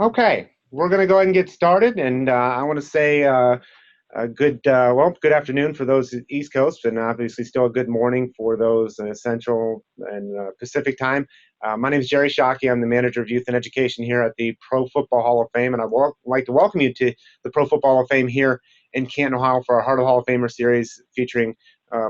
Okay, we're going to go ahead and get started, and I want to say good afternoon for those East Coast, and obviously still a good morning for those Central and Pacific time. My name is Jerry Shockey. I'm the manager of youth and education here at the Pro Football Hall of Fame, and I'd like to welcome you to the Pro Football Hall of Fame here in Canton, Ohio, for our Heart of Hall of Famer series featuring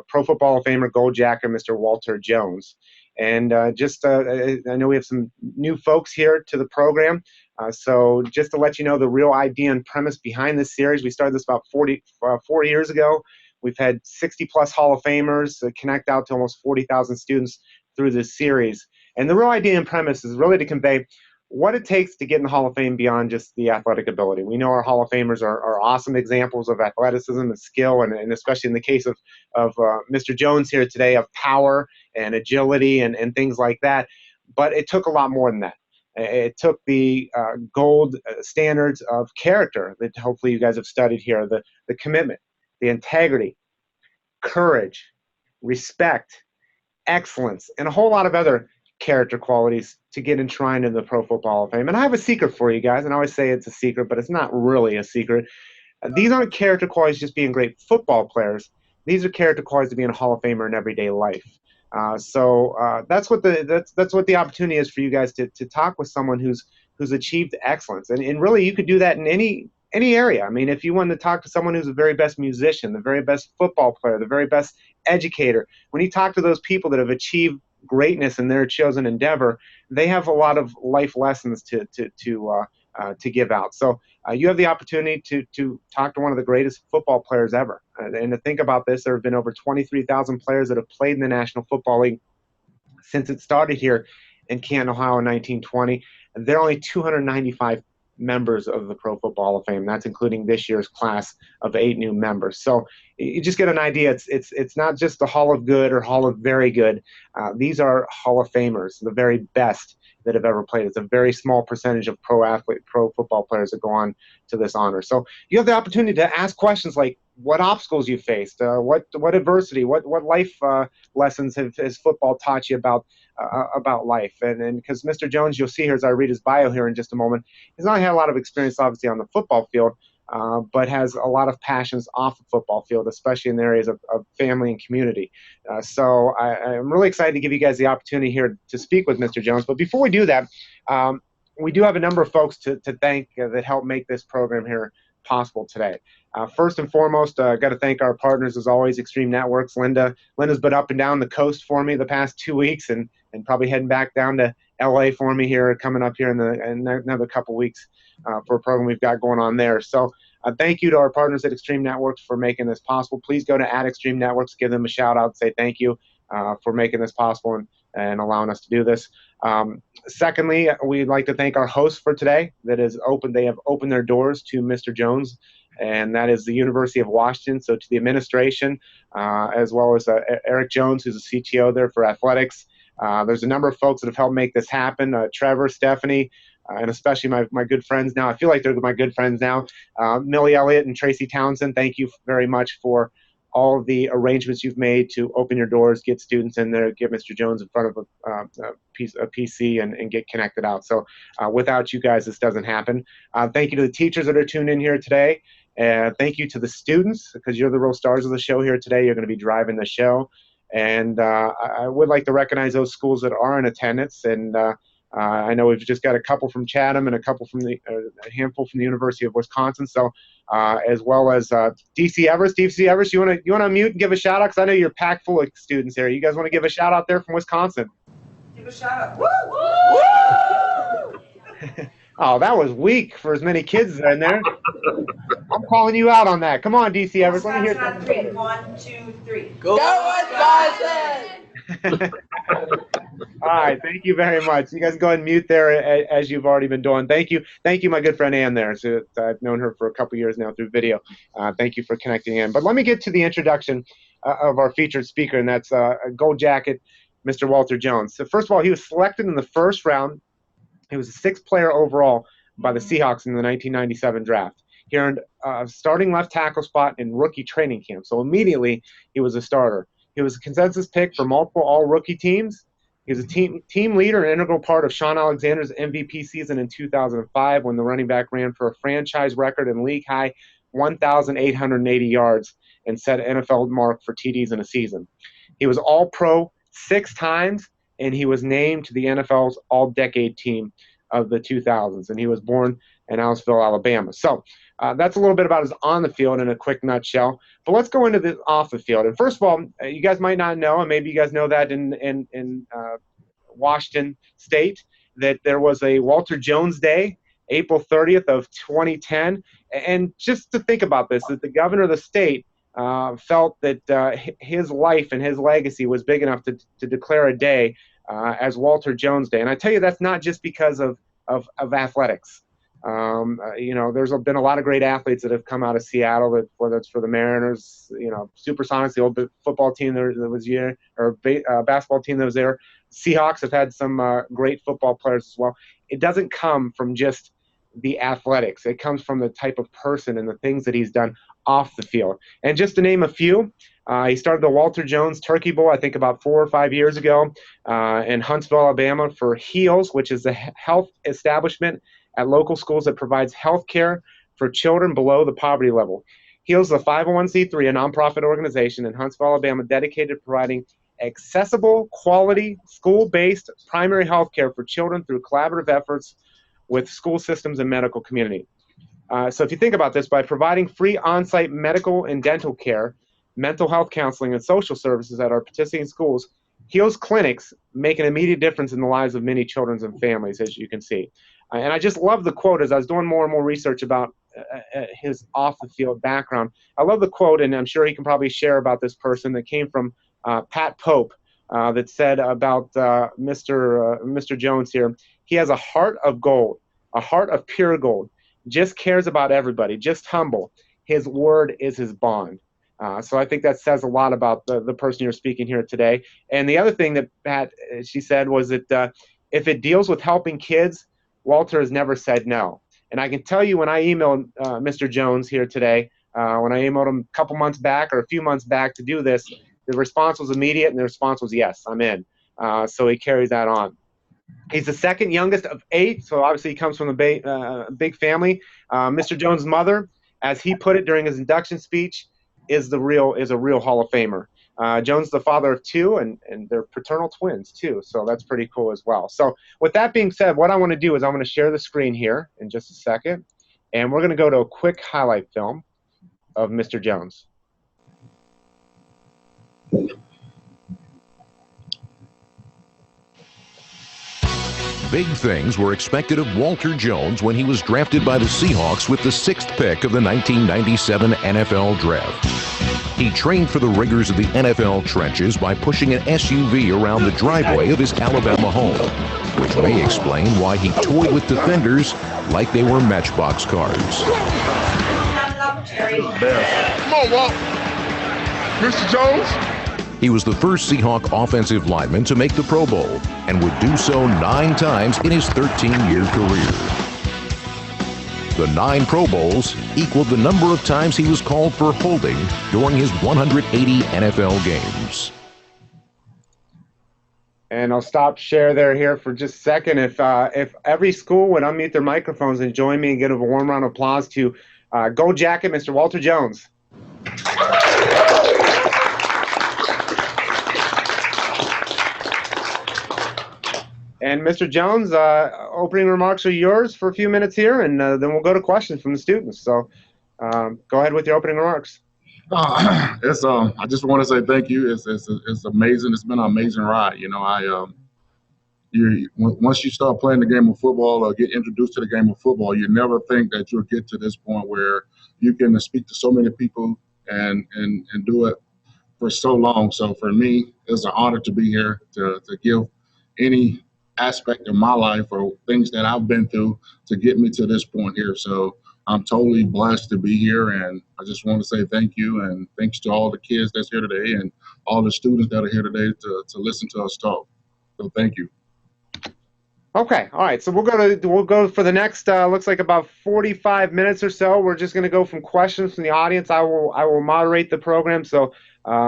Pro Football Hall of Famer Gold Jacker Mr. Walter Jones. And I know we have some new folks here to the program. So just to let you know the real idea and premise behind this series, we started this about 4 years ago. We've had 60 plus Hall of Famers connect out to almost 40,000 students through this series. And the real idea and premise is really to convey what it takes to get in the Hall of Fame beyond just the athletic ability. We know our Hall of Famers are awesome examples of athleticism and skill, and especially in the case of Mr. Jones here today, of power and agility and things like that. But it took a lot more than that. It took the gold standards of character that hopefully you guys have studied here, the commitment, the integrity, courage, respect, excellence, and a whole lot of other character qualities to get enshrined in the Pro Football Hall of Fame. And I have a secret for you guys, and I always say it's a secret, but it's not really a secret. These aren't character qualities just being great football players. These are character qualities to being a Hall of Famer in everyday life. That's what the opportunity is for you guys to talk with someone who's achieved excellence, and really you could do that in any area. I mean, if you want to talk to someone who's the very best musician, the very best football player, the very best educator, when you talk to those people that have achieved greatness in their chosen endeavor, they have a lot of life lessons to give out. So you have the opportunity to talk to one of the greatest football players ever. And to think about this, there have been over 23,000 players that have played in the National Football League since it started here in Canton, Ohio in 1920. And there are only 295 members of the Pro Football Hall of Fame. That's including this year's class of 8 new members. So you just get an idea. It's not just the Hall of Good or Hall of Very Good. These are Hall of Famers, the very best that have ever played. It's a very small percentage of pro football players that go on to this honor. So you have the opportunity to ask questions like what obstacles you faced, what adversity, what life lessons has football taught you about life. And because Mr. Jones, you'll see here as I read his bio here in just a moment, he's not had a lot of experience obviously on the football field, but has a lot of passions off the football field, especially in the areas of family and community. So I'm really excited to give you guys the opportunity here to speak with Mr. Jones. But before we do that, we do have a number of folks to thank that helped make this program here possible today. First and foremost, got to thank our partners as always, Extreme Networks. Linda's been up and down the coast for me the past 2 weeks, and probably heading back down to LA for me here, coming up here in another couple weeks for a program we've got going on there. So thank you to our partners at Extreme Networks for making this possible. Please go to @Extreme Networks, give them a shout out, say thank you for making this possible and allowing us to do this. Secondly, we'd like to thank our hosts for today. They have opened their doors to Mr. Jones, and that is the University of Washington. So to the administration, as well as Eric Jones, who's a CTO there for athletics. There's a number of folks that have helped make this happen. Trevor, Stephanie, and especially my good friends now. I feel like they're my good friends now. Millie Elliott and Tracy Townsend, thank you very much for all of the arrangements you've made to open your doors, get students in there, get Mr. Jones in front of a PC and get connected out. So without you guys, this doesn't happen. Thank you to the teachers that are tuned in here today. Thank you to the students, because you're the real stars of the show here today. You're going to be driving the show. And I would like to recognize those schools that are in attendance. And I know we've just got a couple from Chatham and a handful from the University of Wisconsin. So as well as DC Everest. DC Everest, you want to unmute and give a shout out? Because I know you're packed full of students here. You guys want to give a shout out there from Wisconsin? Give a shout out. Woo! Woo! Oh, that was weak for as many kids in there. I'm calling you out on that. Come on, DC Everest. Let me hear Wisconsin on 3. 1, 2, 3. Go Wisconsin! All right, thank you very much. You guys go ahead and mute there as you've already been doing. Thank you, my good friend Ann there. So I've known her for a couple years now through video. Thank you for connecting in. But let me get to the introduction of our featured speaker, and that's Gold Jacket, Mr. Walter Jones. So first of all, he was selected in the first round. He was a 6th player overall by the Seahawks in the 1997 draft. He earned a starting left tackle spot in rookie training camp. So immediately he was a starter. He was a consensus pick for multiple all-rookie teams. He was a team leader and integral part of Sean Alexander's MVP season in 2005 when the running back ran for a franchise record and league-high 1,880 yards and set an NFL mark for TDs in a season. He was All-Pro 6 times, and he was named to the NFL's All-Decade team of the 2000s, and he was born in Aliceville, Alabama. So that's a little bit about his on the field in a quick nutshell. But let's go into the off the field. And first of all, you guys might not know, and maybe you guys know that in Washington State, that there was a Walter Jones Day, April 30th of 2010. And just to think about this, that the governor of the state felt that his life and his legacy was big enough to declare a day as Walter Jones Day. And I tell you, that's not just because of athletics. There's been a lot of great athletes that have come out of Seattle, whether it's for the Mariners, Supersonics, the old football team that was here, or basketball team that was there. Seahawks have had some great football players as well. It doesn't come from just the athletics. It comes from the type of person and the things that he's done off the field. And just to name a few, he started the Walter Jones Turkey Bowl, I think about 4 or 5 years ago, in Huntsville, Alabama, for HEALS, which is the health establishment at local schools that provides health care for children below the poverty level. HEALS is a 501c3, a nonprofit organization in Huntsville, Alabama, dedicated to providing accessible, quality, school-based primary health care for children through collaborative efforts with school systems and medical community. So if you think about this, by providing free on-site medical and dental care, mental health counseling, and social services at our participating schools, HEALS clinics make an immediate difference in the lives of many children and families, as you can see. And I just love the quote as I was doing more and more research about his off-the-field background. I love the quote, and I'm sure he can probably share about this person, that came from Pat Pope, that said about Mr. Jones here, he has a heart of gold, a heart of pure gold, just cares about everybody, just humble. His word is his bond. So I think that says a lot about the person you're speaking here today. And the other thing that Pat, she said, was that if it deals with helping kids, Walter has never said no. And I can tell you, when I emailed Mr. Jones here today, when I emailed him a couple months back or a few months back to do this, the response was immediate, and the response was, yes, I'm in. So he carries that on. He's the second youngest of 8, so obviously he comes from a big family. Mr. Jones' mother, as he put it during his induction speech, is a real Hall of Famer. Jones is the father of 2, and they're paternal twins too, so that's pretty cool as well. So with that being said, what I want to do is I'm going to share the screen here in just a second, and we're going to go to a quick highlight film of Mr. Jones. Big things were expected of Walter Jones when he was drafted by the Seahawks with the 6th pick of the 1997 NFL Draft. He trained for the rigors of the NFL trenches by pushing an SUV around the driveway of his Alabama home, which may explain why he toyed with defenders like they were Matchbox cards. Come on, Walt. Mr. Jones. He was the first Seahawk offensive lineman to make the Pro Bowl and would do so 9 times in his 13-year career. The 9 Pro Bowls equaled the number of times he was called for holding during his 180 NFL games. And I'll stop share here for just a second. If every school would unmute their microphones and join me and give a warm round of applause to Go Jacket, Mr. Walter Jones. And Mr. Jones, opening remarks are yours for a few minutes here, and then we'll go to questions from the students. So go ahead with your opening remarks. I just want to say thank you. It's amazing. It's been an amazing ride. Once you start playing the game of football or get introduced to the game of football, you never think that you'll get to this point where you can speak to so many people and do it for so long. So for me, it's an honor to be here to give any aspect of my life or things that I've been through to get me to this point here. So I'm totally blessed to be here, and I just want to say thank you, and thanks to all the kids that's here today and all the students that are here today to listen to us talk. So thank you. Okay, all right. So we'll go for the next looks like about 45 minutes or so. We're just going to go from questions from the audience. I will moderate the program. So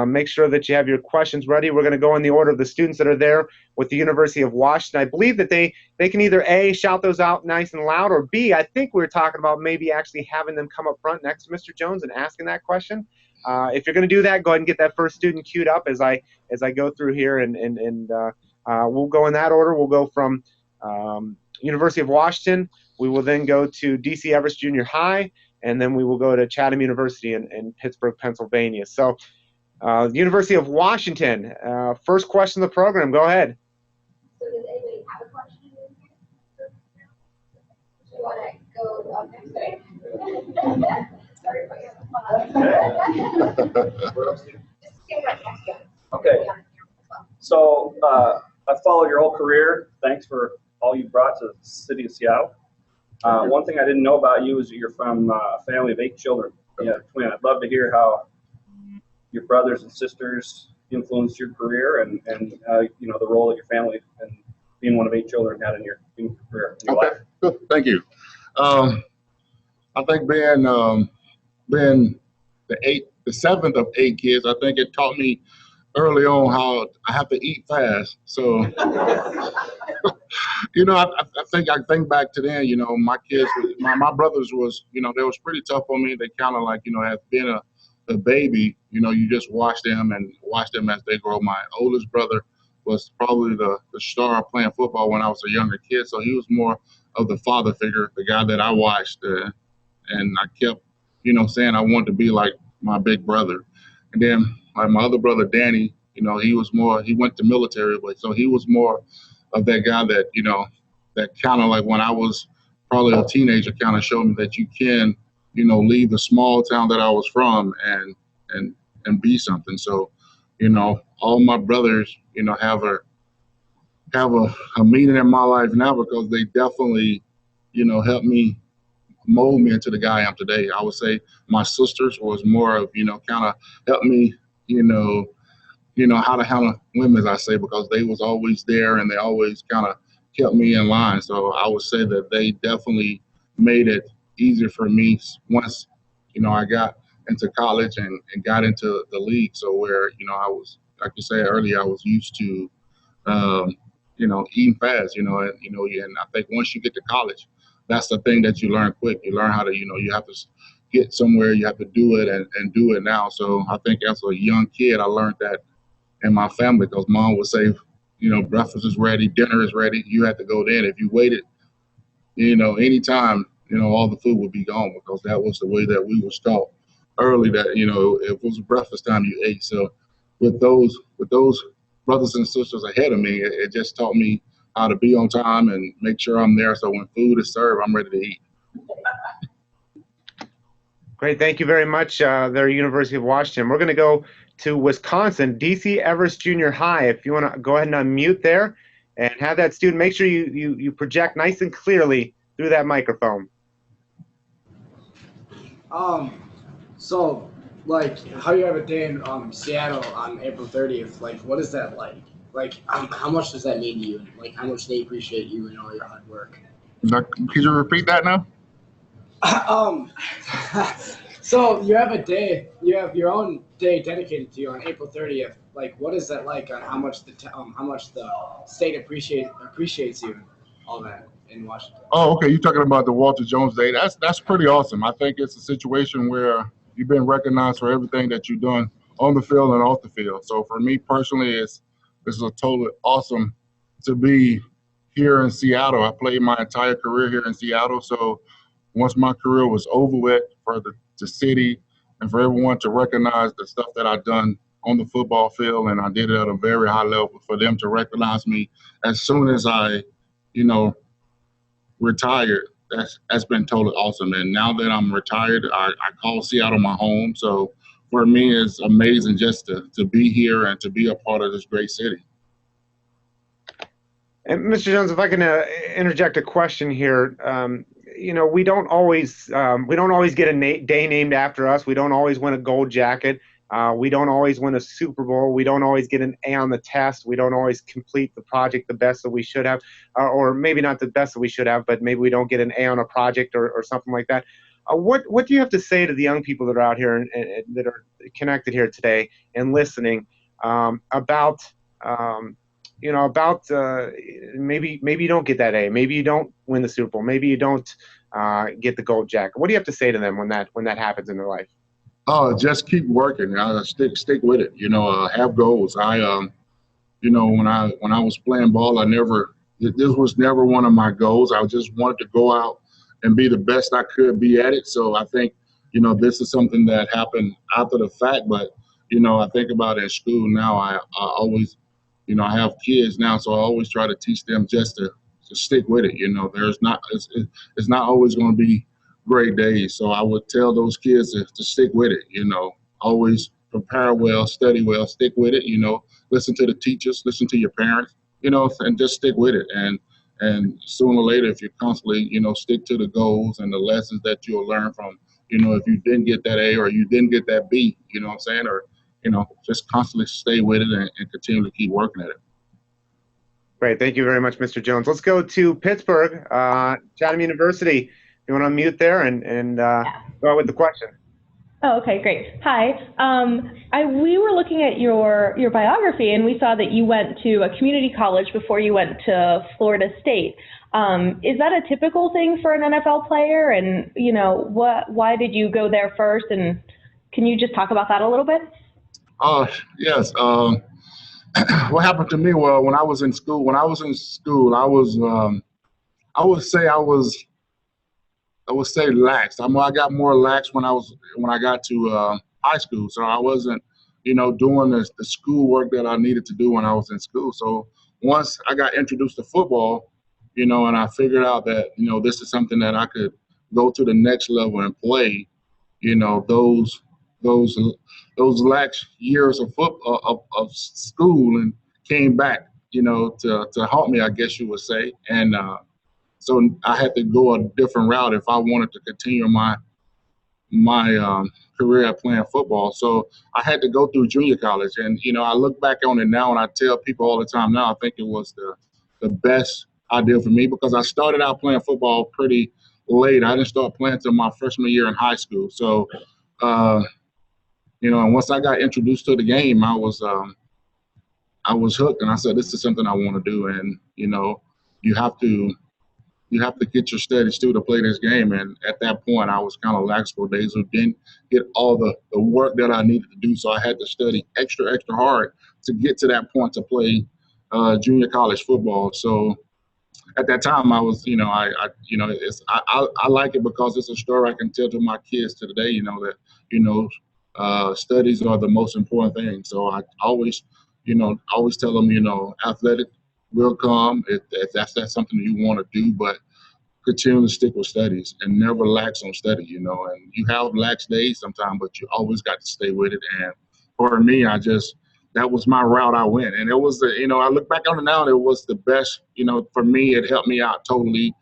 Make sure that you have your questions ready. We're going to go in the order of the students that are there with the University of Washington. I believe that they can either A, shout those out nice and loud, or B, I think we were talking about maybe actually having them come up front next to Mr. Jones and asking that question. If you're going to do that, go ahead and get that first student queued up as I go through here, and we'll go in that order. We'll go from University of Washington. We will then go to DC Everest Junior High, and then we will go to Chatham University in Pittsburgh, Pennsylvania. So University of Washington, first question of the program. Go ahead. So does anybody have a question? Do you want to go up next? Sorry about your Okay. So I followed your whole career. Thanks for all you brought to the city of Seattle. One thing I didn't know about you is that you're from a family of 8 children. Yeah, twin. I'd love to hear how your brothers and sisters influenced your career, and you know, the role that your family and being one of 8 children had in your career. In your life. Good. Thank you. I think being the 7th of 8 kids, I think it taught me early on how I have to eat fast. So, you know, I think back to then, you know, my kids, my brothers was, you know, they was pretty tough on me. They kind of like, you know, as being a baby, you know, you just watch them as they grow. My oldest brother was probably the star playing football when I was a younger kid. So he was more of the father figure, the guy that I watched. And I kept, you know, saying I wanted to be like my big brother. And then like my other brother, Danny, you know, he went to military, but so he was more of that guy that, you know, that kind of like when I was probably a teenager kind of showed me that you can, you know, leave the small town that I was from and be something. So, you know, all my brothers, you know, have a meaning in my life now because they definitely, you know, helped me mold me into the guy I am today. I would say my sisters was more of, you know, kind of helped me, you know, how to handle women, as I say, because they was always there and they always kind of kept me in line. So I would say that they definitely made it easier for me once, you know, I got into college and got into the league. So where, you know, I was, like you said earlier, I was used to, you know, eating fast, and I think once you get to college, that's the thing that you learn quick. You learn how to, you know, you have to get somewhere, you have to do it and do it now. So I think as a young kid, I learned that in my family because mom would say, you know, breakfast is ready, dinner is ready. You had to go then. If you waited, you know, anytime, you know, all the food would be gone because that was the way that we was taught early that, you know, if it was breakfast time, you ate. So with those brothers and sisters ahead of me, it just taught me how to be on time and make sure I'm there. So when food is served, I'm ready to eat. Great. Thank you very much, there, University of Washington. We're going to go to Wisconsin, DC Everest Junior High. If you want to go ahead and unmute there and have that student, make sure you project nice and clearly through that microphone. So, like, how you have a day in Seattle on April 30th, like, what is that like? Like, how much does that mean to you? Like, how much they appreciate you and all your hard work? Could you repeat that now? So you have a day, you have your own day dedicated to you on April 30th. Like, what is that like on how much the state appreciates you, and all that in Washington? Oh, okay. You're talking about the Walter Jones Day. That's pretty awesome. I think it's a situation where you've been recognized for everything that you've done on the field and off the field. So for me personally, this is a totally awesome to be here in Seattle. I played my entire career here in Seattle. So once my career was over with, for the city and for everyone to recognize the stuff that I've done on the football field, and I did it at a very high level, for them to recognize me as soon as I, you know, retired, that's been totally awesome. And now that I'm retired, I call Seattle my home. So for me, it's amazing just to be here and to be a part of this great city. And Mr. Jones, if I can interject a question here, you know, we don't always get a day named after us. We don't always win a gold jacket. We don't always win a Super Bowl. We don't always get an A on the test. We don't always complete the project the best that we should have, or maybe not the best that we should have, but maybe we don't get an A on a project or something like that. What do you have to say to the young people that are out here and that are connected here today and listening about maybe you don't get that A, maybe you don't win the Super Bowl, maybe you don't get the gold jacket. What do you have to say to them when that happens in their life? Oh, just keep working. Stick with it. Have goals. When I was playing ball, this was never one of my goals. I just wanted to go out and be the best I could be at it. So I think, this is something that happened after the fact. But, I think about it in school now. I always, I have kids now, so I always try to teach them just to stick with it. It's not always going to be great days. So I would tell those kids to stick with it. Always prepare well, study well, stick with it. Listen to the teachers, listen to your parents, and just stick with it. And sooner or later, if you constantly, stick to the goals and the lessons that you'll learn from, if you didn't get that A or you didn't get that B, you know what I'm saying? Or, just constantly stay with it and continue to keep working at it. Great. Thank you very much, Mr. Jones. Let's go to Pittsburgh, Chatham University. You want to unmute there and go out with the question. Oh, okay, great. Hi. We were looking at your biography, and we saw that you went to a community college before you went to Florida State. Is that a typical thing for an NFL player? And why did you go there first? And can you just talk about that a little bit? Yes. What happened to me? Well, when I was in school, I would say lax. I got more lax when I got to high school. So I wasn't, doing the school work that I needed to do when I was in school. So once I got introduced to football, and I figured out that, this is something that I could go to the next level and play, those lax years of school and came back, to haunt me, I guess you would say. And so I had to go a different route if I wanted to continue my career at playing football. So I had to go through junior college. And, I look back on it now and I tell people all the time now, I think it was the best idea for me because I started out playing football pretty late. I didn't start playing until my freshman year in high school. So, and once I got introduced to the game, I was hooked, and I said, this is something I want to do. And, you have to get your studies too to play this game. And at that point, I was kind of lax for days who didn't get all the work that I needed to do. So I had to study extra hard to get to that point to play junior college football. So at that time, I was, I like it because it's a story I can tell to my kids to today, that, studies are the most important thing. So I always tell them, athletic will come if that's something you want to do, but continue to stick with studies and never lax on study, and you have lax days sometimes, but you always got to stay with it. And for me, that was my route I went. And it was I look back on it now and it was the best, for me, it helped me out totally,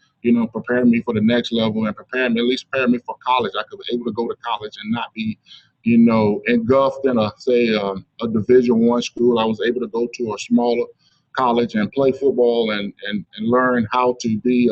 preparing me for the next level and preparing me for college. I could be able to go to college and not be, engulfed in a Division I school. I was able to go to a smaller college and play football and learn how to be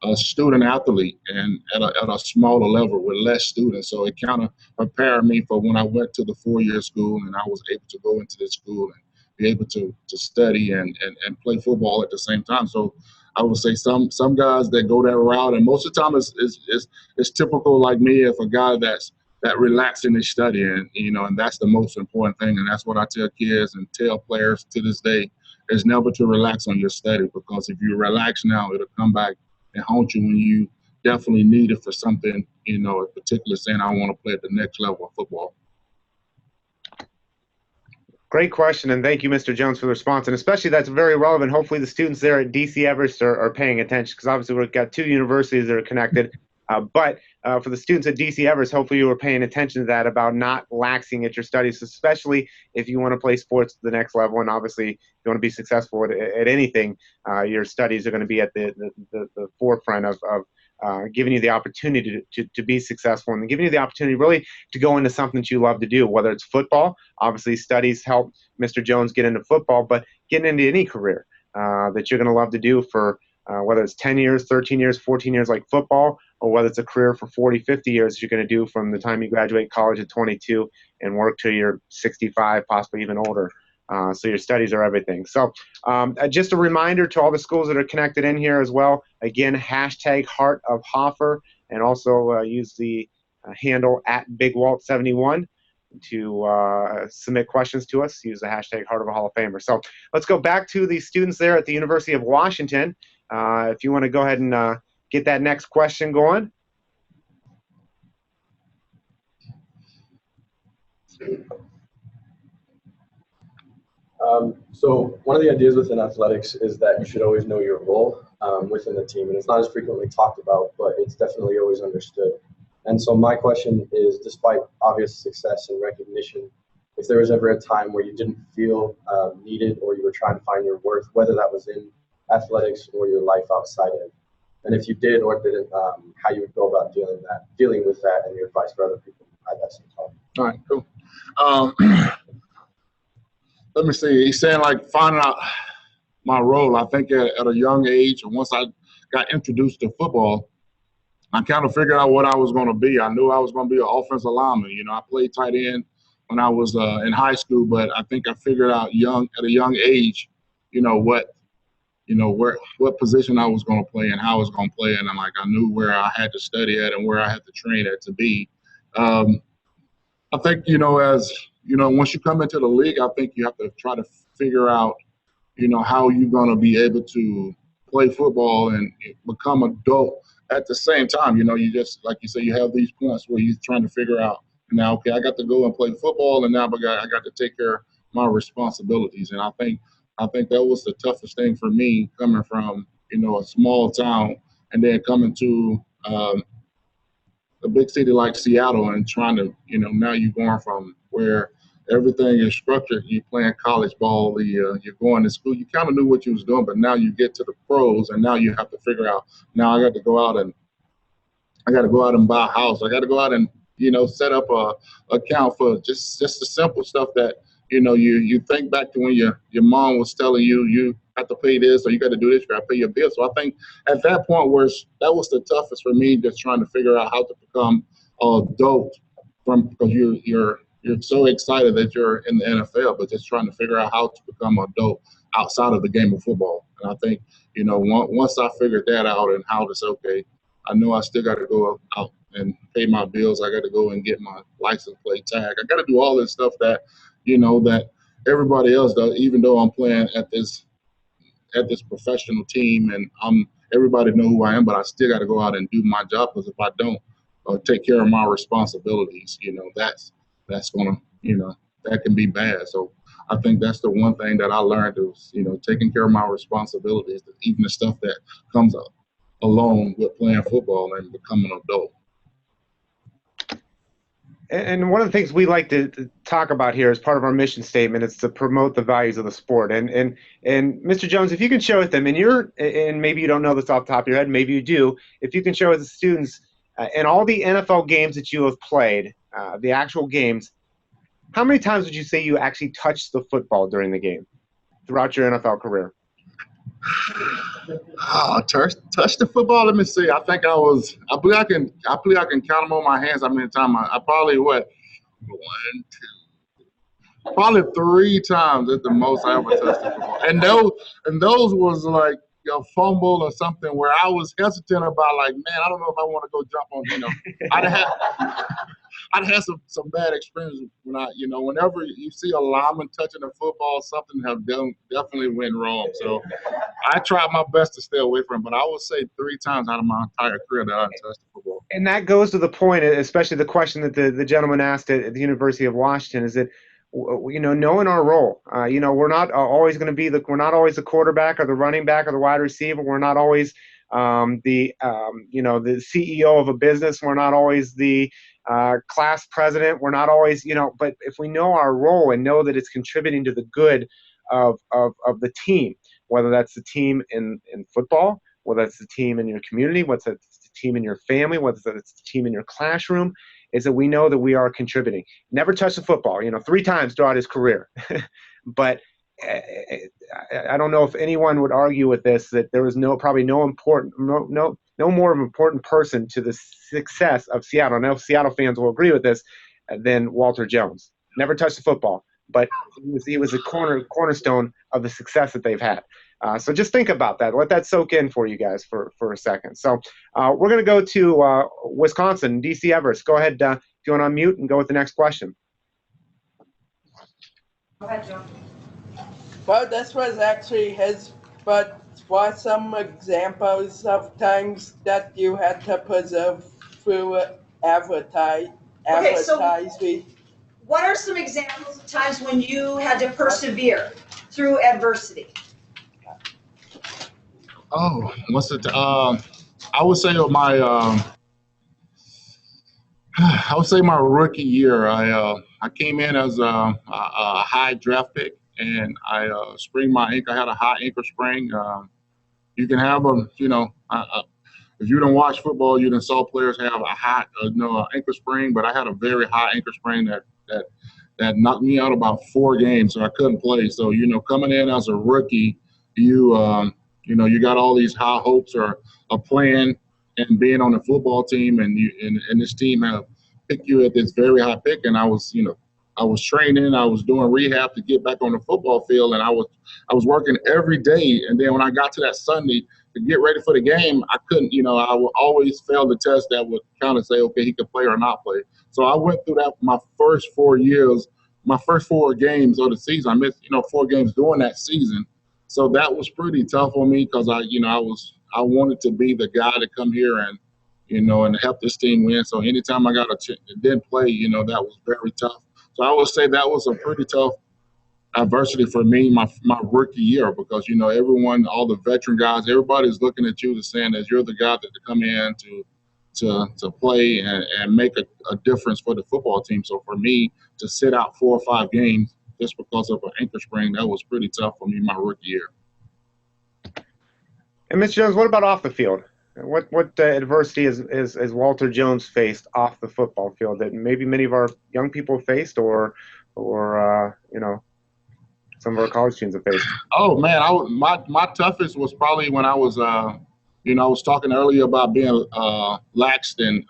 a student athlete and at a smaller level with less students. So it kind of prepared me for when I went to the 4-year school and I was able to go into this school and be able to study and play football at the same time. So I would say some guys that go that route, and most of the time it's typical like me, if a guy that relaxed in his study, and that's the most important thing. And that's what I tell kids and tell players to this day, is never to relax on your study, because if you relax now, it'll come back and haunt you when you definitely need it for something, a particular saying, I want to play at the next level of football. Great question, and thank you, Mr. Jones, for the response. And especially that's very relevant. Hopefully the students there at DC Everest are paying attention, because obviously we've got 2 universities that are connected. But for the students at DC Everest, hopefully you were paying attention to that about not laxing at your studies, especially if you want to play sports to the next level. And obviously, if you want to be successful at anything, your studies are going to be at the forefront of giving you the opportunity to be successful and giving you the opportunity really to go into something that you love to do, whether it's football. Obviously, studies help Mr. Jones get into football, but getting into any career that you're going to love to do for whether it's 10 years, 13 years, 14 years, like football, or whether it's a career for 40, 50 years you're going to do from the time you graduate college at 22 and work till you're 65, possibly even older. So your studies are everything. So just a reminder to all the schools that are connected in here as well. Again, hashtag Heart of Hoffer, and also use the handle at BigWalt71 to submit questions to us. Use the hashtag Heart of a Hall of Famer. So let's go back to the students there at the University of Washington. If you want to go ahead and get that next question going. So one of the ideas within athletics is that you should always know your role within the team, and it's not as frequently talked about, but it's definitely always understood. And so my question is, despite obvious success and recognition, if there was ever a time where you didn't feel needed, or you were trying to find your worth, whether that was in athletics or your life outside of it, and if you did or didn't, how you would go about dealing with that, and your advice for other people at that same time. All right, cool. Let me see. He's saying like finding out my role. I think at a young age, and once I got introduced to football, I kind of figured out what I was going to be. I knew I was going to be an offensive lineman. You know, I played tight end when I was in high school, but I think I figured out at a young age, what position I was going to play and how I was going to play, and I knew where I had to study at and where I had to train at to be. I think once you come into the league, I think you have to try to figure out, how you're going to be able to play football and become adult at the same time. You just, like you say, you have these points where you're trying to figure out, now, okay, I got to go and play football, and now I got to take care of my responsibilities. And I think that was the toughest thing for me, coming from, a small town and then coming to a big city like Seattle and trying to, now you're going from where everything is structured. You're playing college ball, you're going to school. You kind of knew what you was doing, but now you get to the pros, and now you have to figure out, now I got to go out and buy a house. I got to go out and, set up a account for just the simple stuff that, you think back to when your mom was telling you have to pay this, or you got to do this, you got to pay your bills. So I think at that point that was the toughest for me, just trying to figure out how to become an adult, because you're so excited that you're in the NFL, but just trying to figure out how to become an adult outside of the game of football. And I think, once I figured that out, and how to say, okay, I know I still got to go out and pay my bills. I got to go and get my license plate tag. I got to do all this stuff that, that everybody else does, even though I'm playing at this professional team, and everybody know who I am, but I still got to go out and do my job, because if I don't take care of my responsibilities, that's gonna, that can be bad. So I think that's the one thing that I learned is, taking care of my responsibilities, even the stuff that comes up along with playing football and becoming an adult. And one of the things we like to talk about here as part of our mission statement is to promote the values of the sport. And Mr. Jones, if you can share with them, and maybe you don't know this off the top of your head, maybe you do, if you can share with the students, in all the NFL games that you have played, the actual games, how many times would you say you actually touched the football during the game throughout your NFL career? Touch the football. Let me see. I think I believe I can count them on my hands. How many times? I probably probably 3 times at the most I ever touched the football. And those was like a fumble or something where I was hesitant about, like, man, I don't know if I want to go jump on. I'd had some bad experiences when whenever you see a lineman touching the football, something definitely went wrong. So I tried my best to stay away from it, but I would say 3 times out of my entire career that I touched the football. And that goes to the point, especially the question that the gentleman asked at the University of Washington, is that, knowing our role, we're not always going to be we're not always the quarterback or the running back or the wide receiver. We're not always the CEO of a business. We're not always the class president. We're not always, but if we know our role and know that it's contributing to the good of the team, whether that's the team in football, whether it's the team in your community, whether it's the team in your family, whether it's the team in your classroom, is that we know that we are contributing. Never touched the football, 3 times throughout his career. But I don't know if anyone would argue with this, that there was probably no no more of an important person to the success of Seattle. I know Seattle fans will agree with this than Walter Jones. Never touched the football, but he was a cornerstone of the success that they've had. So just think about that. Let that soak in for you guys for a second. So we're going to go to Wisconsin, DC Everest. Go ahead if you want to unmute and go with the next question. Go ahead, John. Well, this was actually his, but what some examples of times that you had to preserve through advertising? What are some examples of times when you had to persevere through adversity? Oh, what's it? I would say my rookie year. I came in as a high draft pick, and I sprained my ankle. I had a high ankle sprain. You can have them, if you don't watch football, you done saw players have a high, ankle sprain. But I had a very high ankle sprain that knocked me out about 4 games, so I couldn't play. So coming in as a rookie, you got all these high hopes of playing and being on the football team, and this team have picked you at this very high pick. And I was training, I was doing rehab to get back on the football field, and I was working every day. And then when I got to that Sunday to get ready for the game, I couldn't, I would always fail the test that would kind of say, okay, he could play or not play. So I went through that my first 4 years, my first 4 games of the season. I missed, 4 games during that season. So that was pretty tough on me because I wanted to be the guy to come here and, and help this team win. So anytime I got didn't play, that was very tough. So I would say that was a pretty tough adversity for me, my rookie year, because, everyone, all the veteran guys, everybody's looking at you and saying that you're the guy that to come in to play and make a difference for the football team. So for me to sit out 4 or 5 games just because of an ankle sprain, that was pretty tough for me my rookie year. And Mr. Jones, what about off the field? What adversity has Walter Jones faced off the football field that maybe many of our young people faced, or some of our college teams have faced? Oh man, my toughest was probably when I was I was talking earlier about being lax and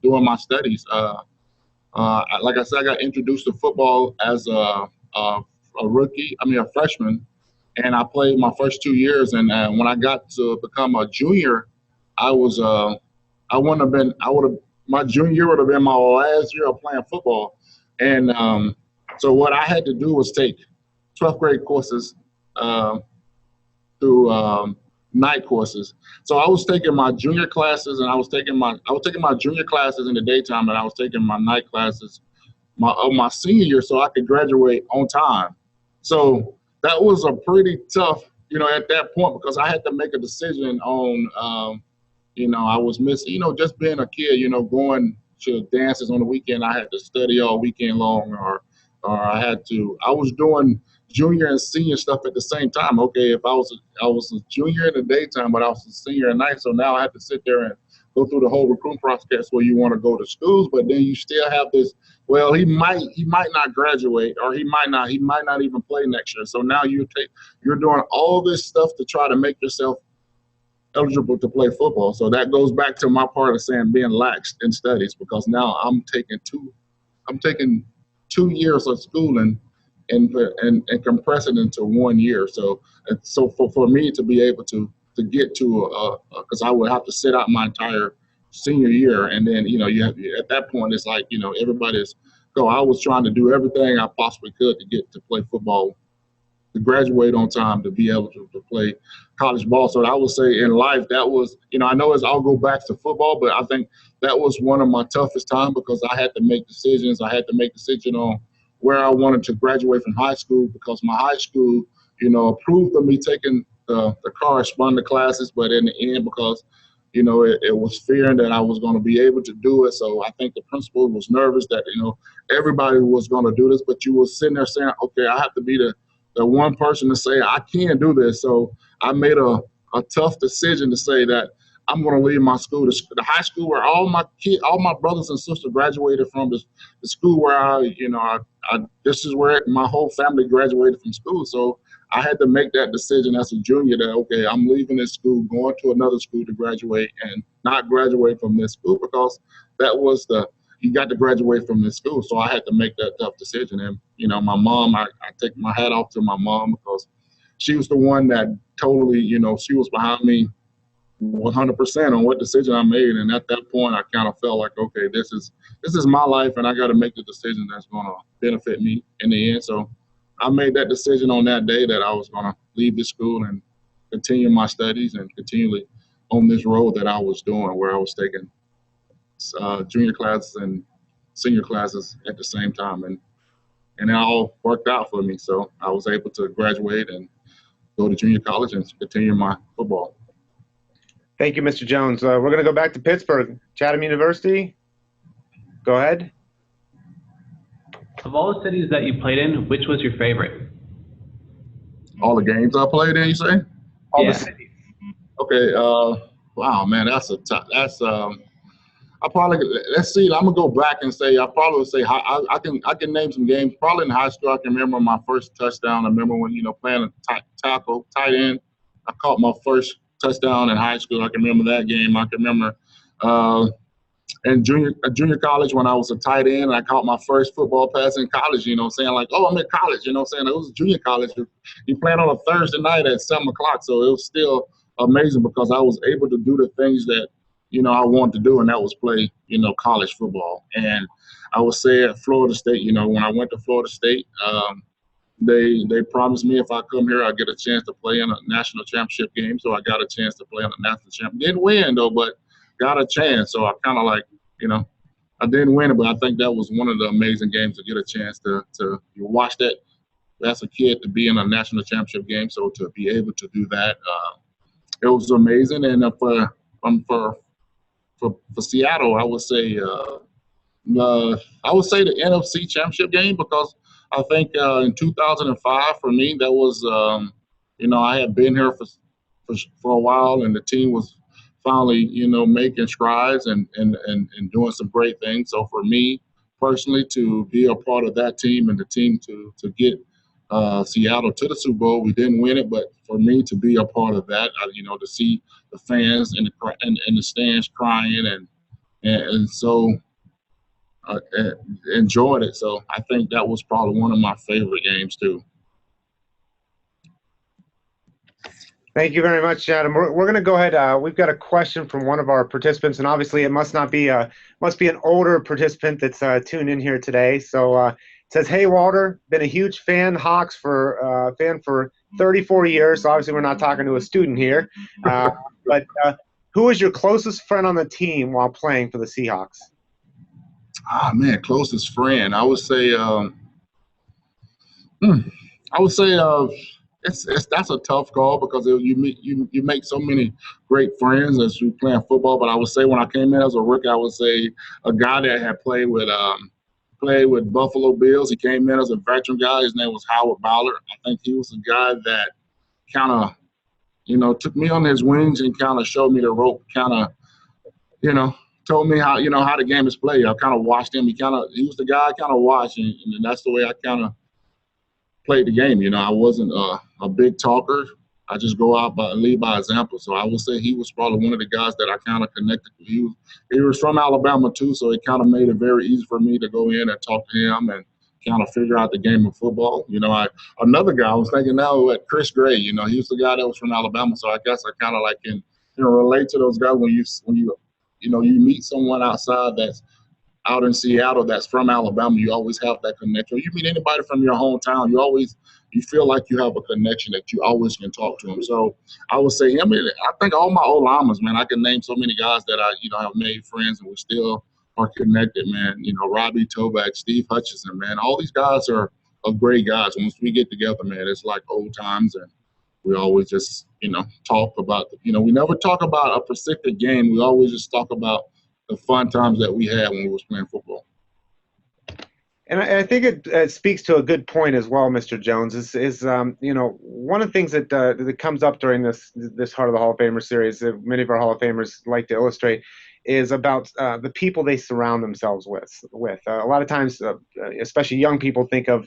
doing my studies. Like I said, I got introduced to football as a freshman, and I played my first 2 years. And when I got to become a junior, my junior year would have been my last year of playing football. And so what I had to do was take 12th grade courses through night courses. So I was taking my junior classes, and I was taking my junior classes in the daytime, and I was taking my night classes my senior year so I could graduate on time. So that was a pretty tough, at that point, because I had to make a decision on, I was missing, just being a kid, going to dances on the weekend. I had to study all weekend long, or I was doing junior and senior stuff at the same time. Okay, if I was a junior in the daytime, but I was a senior at night, so now I have to sit there and go through the whole recruiting process where you want to go to schools, but then you still have this, well, he might not graduate, or he might not even play next year. So now you're doing all this stuff to try to make yourself eligible to play football. So that goes back to my part of saying being lax in studies, because now I'm taking 2 years of schooling and compress it into 1 year. So for me to be able to get to because I would have to sit out my entire senior year, and then you have, at that point it's like everybody's go. I was trying to do everything I possibly could to get to play football, to graduate on time, to be able to play college ball. So I would say in life that was, I know I'll go back to football, but I think that was one of my toughest times, because I had to make decisions. I had to make decision on where I wanted to graduate from high school, because my high school, approved of me taking the correspondence classes, but in the end, because it was fearing that I was going to be able to do it. So I think the principal was nervous that everybody was going to do this, but you were sitting there saying, okay, I have to be the one person to say I can do this. So I made a tough decision to say that I'm going to leave my school, the high school where all my brothers and sisters graduated from, the school where this is where my whole family graduated from school. So I had to make that decision as a junior that, okay, I'm leaving this school, going to another school to graduate and not graduate from this school because that was you got to graduate from this school. So I had to make that tough decision. And, you know, my mom, I take my hat off to my mom because she was the one that totally, you know, she was behind me 100% on what decision I made. And at that point, I kind of felt like, okay, this is my life and I got to make the decision that's going to benefit me in the end. So I made that decision on that day that I was going to leave the school and continue my studies and continually on this road that I was doing, where I was taking junior classes and senior classes at the same time. And it all worked out for me. So I was able to graduate and go to junior college and continue my football. Thank you, Mr. Jones. We're going to go back to Pittsburgh. Chatham University. Go ahead. Of all the cities that you played in, which was your favorite? All the games I played in, you say? All the cities. Okay. Wow, man, that's I probably, let's see, I'm gonna go back and say I probably would say I can name some games. Probably in high school, I can remember my first touchdown. I remember when, you know, playing a tight end. I caught my first touchdown in high school. I can remember that game. I can remember in junior college when I was a tight end, I caught my first football pass in college, you know, saying like, oh, I'm in college, you know, saying it was junior college. You playing on a Thursday night at 7 o'clock. So it was still amazing because I was able to do the things that, you know, I wanted to do, and that was play, you know, college football. And I would say at Florida State, you know, when I went to Florida State, they promised me if I come here, I'd get a chance to play in a national championship game. So I got a chance to play in a national championship. Didn't win, though, but got a chance. So I kind of like, you know, I didn't win it, but I think that was one of the amazing games to get a chance to watch that as a kid, to be in a national championship game. So to be able to do that, it was amazing. And for Seattle, I would say the NFC Championship game, because I think in 2005 for me that was you know, I had been here for a while, and the team was finally, you know, making strides and doing some great things. So for me personally, to be a part of that team and the team to get Seattle to the Super Bowl, we didn't win it, but for me to be a part of that, you know, to see the fans in the stands crying and so enjoyed it. So I think that was probably one of my favorite games too. Thank you very much, Adam. We're going to go ahead. We've got a question from one of our participants, and obviously it must be an older participant that's tuned in here today. So it says, "Hey Walter, been a huge Hawks for 34 years. So obviously we're not talking to a student here, but who was your closest friend on the team while playing for the Seahawks?" Ah man, closest friend. I would say that's a tough call because you make so many great friends as you playing football. But I would say when I came in as a rookie, I would say a guy that had played with Buffalo Bills. He came in as a veteran guy. His name was Howard Ballard. I think he was a guy that kind of, you know, took me on his wings and kind of showed me the rope. Kind of, you know, told me how the game is played. I kind of watched him. He was the guy I kind of watched, and that's the way I kind of played the game. You know, I wasn't a big talker. I just go out and lead by example. So I would say he was probably one of the guys that I kind of connected with. He was from Alabama too, so it kind of made it very easy for me to go in and talk to him and kind of figure out the game of football. You know, another guy I was thinking now at Chris Gray. You know, he was the guy that was from Alabama, so I guess I kind of like can, you know, relate to those guys when you meet someone outside that's out in Seattle that's from Alabama. You always have that connection. You meet anybody from your hometown, you feel like you have a connection that you always can talk to them. So I would say him. I think all my old linemen, man, I can name so many guys that I, you know, have made friends and we still are connected, man. You know, Robbie Toback, Steve Hutchinson, man. All these guys are great guys. Once we get together, man, it's like old times, and we always just, you know, talk about, you know, we never talk about a specific game. We always just talk about the fun times that we had when we was playing football. And I think it speaks to a good point as well, Mr. Jones, is you know, one of the things that comes up during this Heart of the Hall of Famer series that many of our Hall of Famers like to illustrate is about the people they surround themselves with. A lot of times, especially young people, think of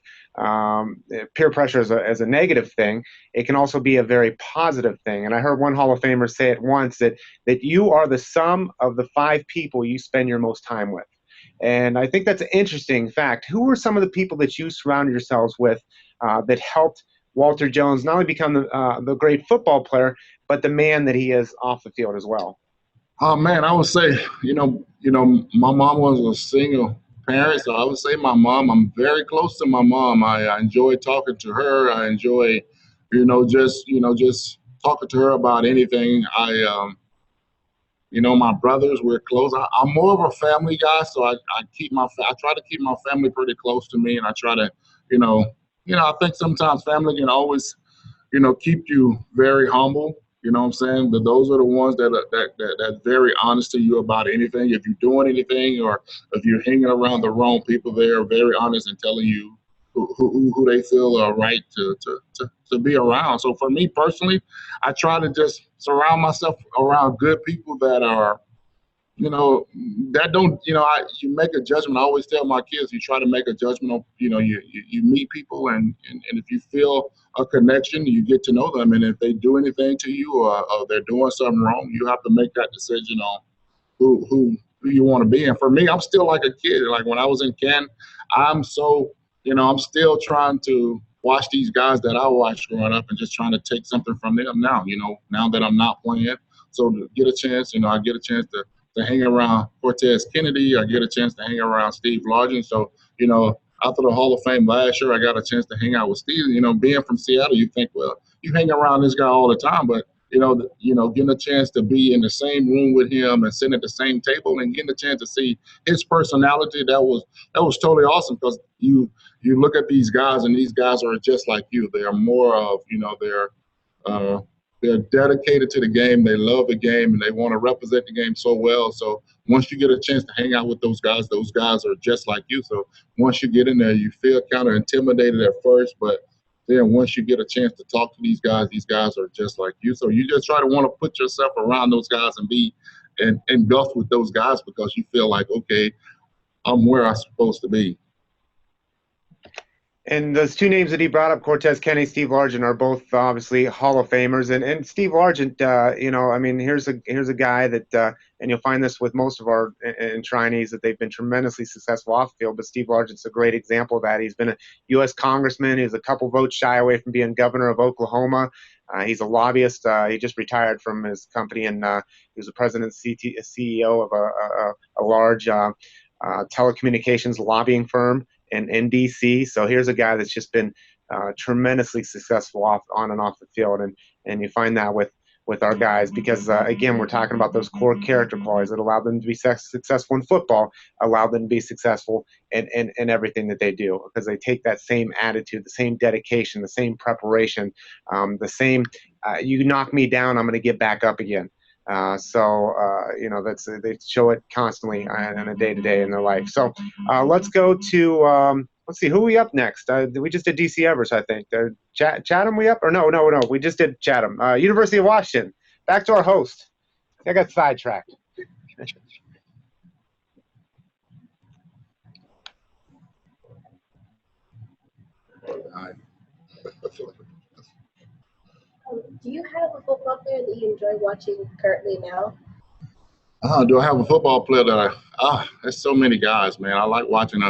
peer pressure as a negative thing. It can also be a very positive thing. And I heard one Hall of Famer say it once, that you are the sum of the 5 people you spend your most time with. And I think that's an interesting fact. Who were some of the people that you surrounded yourselves with that helped Walter Jones not only become the great football player, but the man that he is off the field as well? Oh man, I would say, my mom was a single parent, so I would say my mom. I'm very close to my mom. I enjoy talking to her. I enjoy, just talking to her about anything. My brothers, we're close. I'm more of a family guy, so I try to keep my family pretty close to me, and I try to, I think sometimes family can always, keep you very humble. You know what I'm saying? But those are the ones that's very honest to you about anything. If you're doing anything, or if you're hanging around the wrong people, they are very honest in telling you who they feel are right to be around. So for me personally, I try to just surround myself around good people that are, that don't, you make a judgment. I always tell my kids, you try to make a judgment on, you meet people, and if you feel a connection, you get to know them. And if they do anything to you, or they're doing something wrong, you have to make that decision on who you want to be. And for me, I'm still like a kid. Like when I was in Canton, I'm still trying to watch these guys that I watched growing up and just trying to take something from them now, now that I'm not playing. So to get a chance, I get a chance to hang around Cortez Kennedy. I get a chance to hang around Steve Largent. So, after the Hall of Fame last year, I got a chance to hang out with Steve. Being from Seattle, you think, well, you hang around this guy all the time, but getting a chance to be in the same room with him and sitting at the same table and getting a chance to see his personality, that was totally awesome, because you look at these guys, and these guys are just like you. They are more of, they're dedicated to the game. They love the game, and they want to represent the game so well. So once you get a chance to hang out with those guys are just like you. So once you get in there, you feel kind of intimidated at first, but then once you get a chance to talk to these guys are just like you. So you just try to want to put yourself around those guys and be engulfed with those guys, because you feel like, okay, I'm where I'm supposed to be. And those 2 names that he brought up, Cortez Kennedy, Steve Largent, are both obviously Hall of Famers. And Steve Largent, here's a guy that, and you'll find this with most of our enshrinees, that they've been tremendously successful off the field. But Steve Largent's a great example of that. He's been a U.S. congressman. He's a couple votes shy away from being governor of Oklahoma. He's a lobbyist. He just retired from his company, and he was the president and CEO of a large telecommunications lobbying firm in D.C. So here's a guy that's just been tremendously successful on and off the field, and you find that with our guys, because again, we're talking about those core character qualities that allow them to be successful in football, allow them to be successful in everything that they do, because they take that same attitude, the same dedication, the same preparation, the same you knock me down, I'm going to get back up again. They show it constantly on a day-to-day in their life. So let's go to let's see, who are we up next? We just did DC Evers, I think. Chatham, we up? Or no, we just did Chatham. University of Washington. Back to our host. I got sidetracked. Do you have a football player that you enjoy watching currently now? Do I have a football player that there's so many guys, man. I like watching,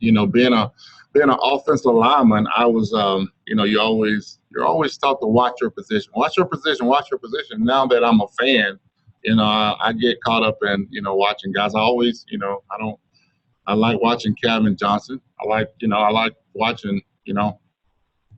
being an offensive lineman. I was, you're always taught to watch your position. Watch your position. Now that I'm a fan, I get caught up in, watching guys. I always, I like watching Calvin Johnson. I like watching,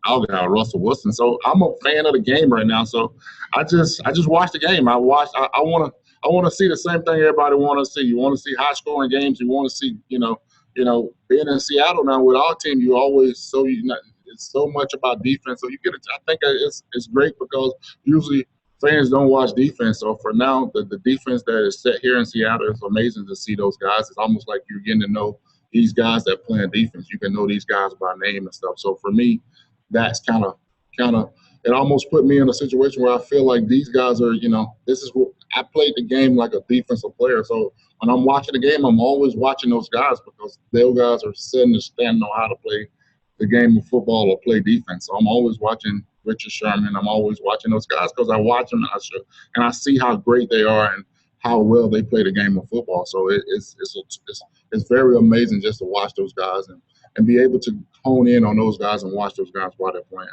Russell Wilson. So I'm a fan of the game right now. So I just watch the game. I want to see the same thing everybody want to see. You want to see high scoring games. You want to see, being in Seattle now with our team, you always it's so much about defense. So I think it's great, because usually fans don't watch defense. So for now, the defense that is set here in Seattle, it's amazing to see those guys. It's almost like you're getting to know these guys that play in defense. You can know these guys by name and stuff. So for me, that's kind of it almost put me in a situation where I feel like these guys are, this is what I played the game like a defensive player. So when I'm watching the game, I'm always watching those guys because those guys are setting the standard on how to play the game of football or play defense. So I'm always watching Richard Sherman. I'm always watching those guys because I watch them and I see how great they are and how well they play the game of football. So it's very amazing just to watch those guys and be able to hone in on those guys and watch those guys while they're playing.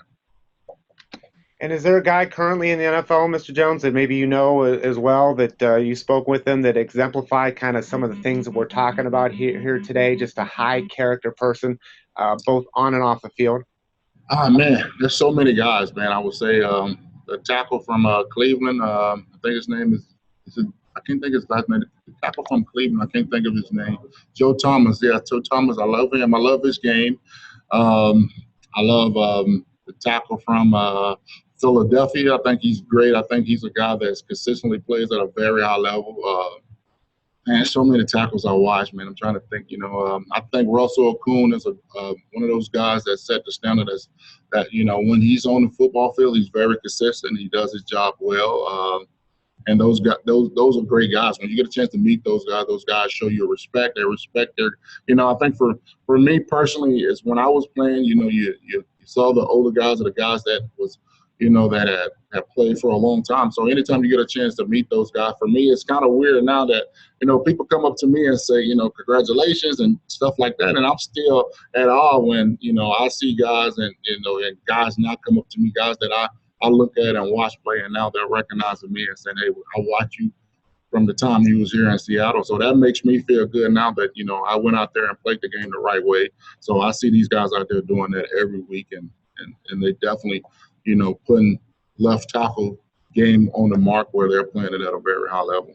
And is there a guy currently in the NFL, Mr. Jones, that maybe you know as well, that you spoke with them, that exemplify kind of some of the things that we're talking about here today, just a high character person, both on and off the field? Man, there's so many guys, man. I would say the tackle from Cleveland, I think his name is I can't think of his last name. The tackle from Cleveland, I can't think of his name. Joe Thomas, yeah, Joe Thomas. I love him. I love his game. I love the tackle from Philadelphia. I think he's great. I think he's a guy that consistently plays at a very high level. And so many tackles I watch, man. I'm trying to think. I think Russell Okung is one of those guys that set the standard. That when he's on the football field, he's very consistent. He does his job well. And those are great guys. When you get a chance to meet those guys show you respect. They respect their. I think for me personally, is when I was playing. You saw the older guys or the guys that was. That have played for a long time. So anytime you get a chance to meet those guys, for me, it's kind of weird now that, people come up to me and say, congratulations and stuff like that. And I'm still at awe when, I see guys and guys now come up to me, guys that I look at and watch play, and now they're recognizing me and saying, hey, I watch you from the time you was here in Seattle. So that makes me feel good now that, I went out there and played the game the right way. So I see these guys out there doing that every week, and they definitely – putting left tackle game on the mark where they're playing it at a very high level.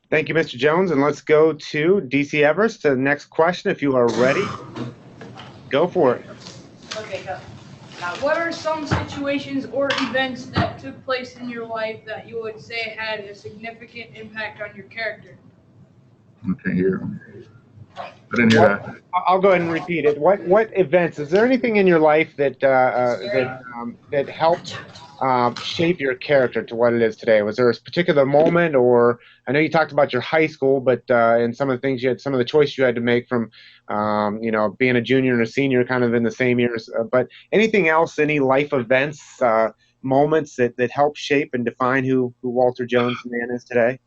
Thank you, Mr. Jones. And let's go to DC Everest. The next question, if you are ready, go for it. Okay, go. What are some situations or events that took place in your life that you would say had a significant impact on your character? Okay, here. I didn't hear that. I'll go ahead and repeat it. What events? Is there anything in your life that helped shape your character to what it is today? Was there a particular moment, or I know you talked about your high school, but in some of the things some of the choices you had to make from, being a junior and a senior, kind of in the same years. But anything else? Any life events, moments that help shape and define who Walter Jones, the man, is today?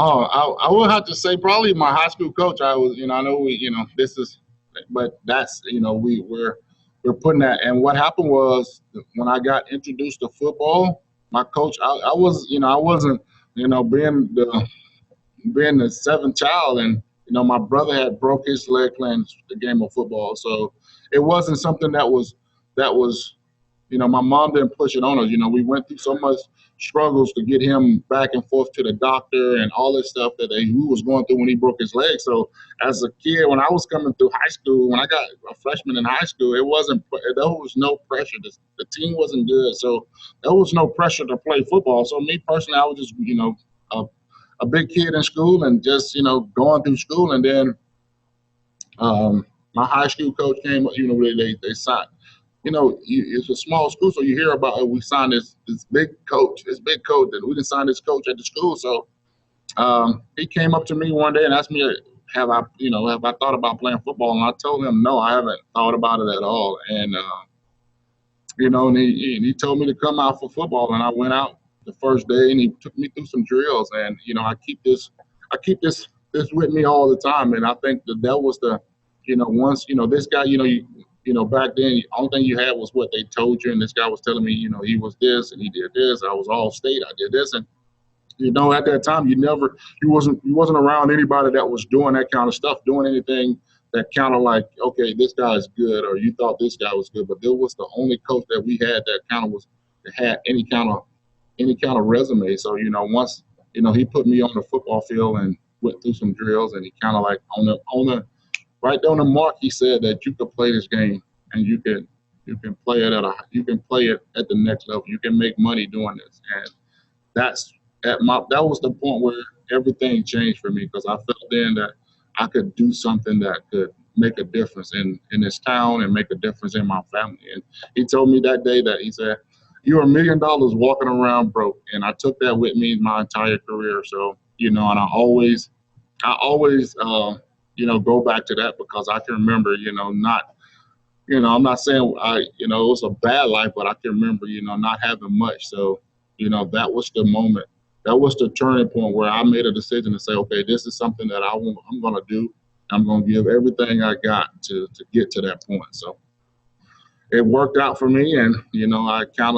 Oh, I would have to say probably my high school coach. I was, I know this is, but that's, we're putting that. And what happened was when I got introduced to football, my coach, I wasn't, being the seventh child, and my brother had broke his leg playing the game of football, so it wasn't something that was. My mom didn't push it on us. We went through so much struggles to get him back and forth to the doctor and all this stuff that he was going through when he broke his leg. So as a kid, when I was coming through high school, when I got a freshman in high school, there was no pressure. The team wasn't good, so there was no pressure to play football. So me personally, I was just, a big kid in school and just, going through school. And then my high school coach came, they signed. It's a small school, so you hear about we signed this big coach, and we didn't sign this coach at the school. So he came up to me one day and asked me, have I thought about playing football? And I told him, no, I haven't thought about it at all. And and he told me to come out for football, and I went out the first day, and he took me through some drills, and I keep this with me all the time, and I think that was the once this guy back then, the only thing you had was what they told you, and this guy was telling me, he was this and he did this. I was all state, I did this, and at that time, you wasn't around anybody that was doing that kind of stuff, doing anything that kind of like, okay, this guy is good, or you thought this guy was good, but there was the only coach that we had that kind of had any kind of resume. So once he put me on the football field and went through some drills, and he kind of like right on the mark, he said that you could play this game and you can play it at the next level. You can make money doing this, and that was the point where everything changed for me, because I felt then that I could do something that could make a difference in this town and make a difference in my family. And he told me that day that he said, "You're $1 million walking around broke," and I took that with me my entire career. So and I always go back to that because I can remember not. I'm not saying it was a bad life, but I can remember, not having much. So, that was the moment. That was the turning point where I made a decision to say, okay, this is something that I'm going to do. I'm going to give everything I got to get to that point. So it worked out for me. And, I it kind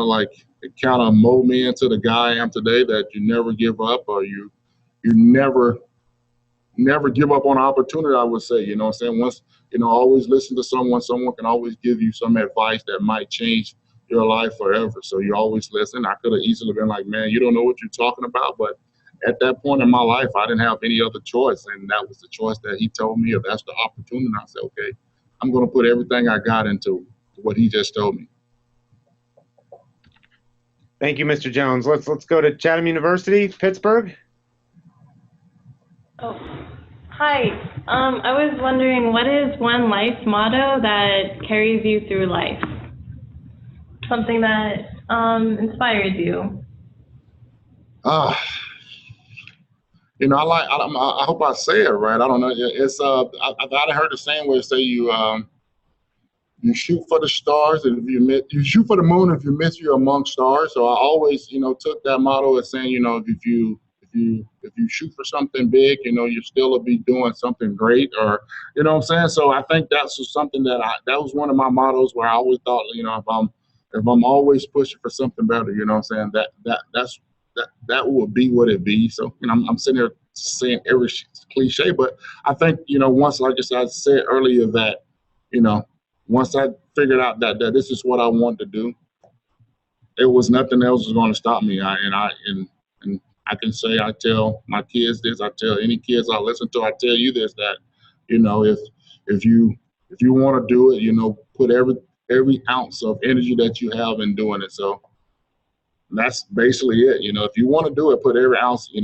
of molded me into the guy I am today, that you never give up, or you never give up on an opportunity, I would say. What I'm saying? Once, always listen to someone. Someone can always give you some advice that might change your life forever. So you always listen. I could have easily been like, man, you don't know what you're talking about. But at that point in my life, I didn't have any other choice. And that was the choice that he told me, or that's the opportunity. And I said, okay, I'm going to put everything I got into what he just told me. Thank you, Mr. Jones. Let's go to Chatham University, Pittsburgh. Oh, hi. I was wondering, what is one life motto that carries you through life? Something that inspires you? I hope I say it right. I don't know. It's I heard the saying where it say you shoot for the stars, and if you shoot for the moon. If you miss, you're among stars. So I always took that motto as saying if you shoot for something big, you still will be doing something great, or what I'm saying. So I think that's something that was one of my mottos, where I always thought, if I'm always pushing for something better, what I'm saying, that would be what it be. So I'm sitting here saying every cliche, but I think once, like I said earlier, that once I figured out that this is what I wanted to do, it was nothing else was going to stop me. And I can say, I tell my kids this, I tell any kids I listen to, I tell you this, that if you want to do it, put every ounce of energy that you have in doing it. So that's basically it. If you want to do it, put every ounce. You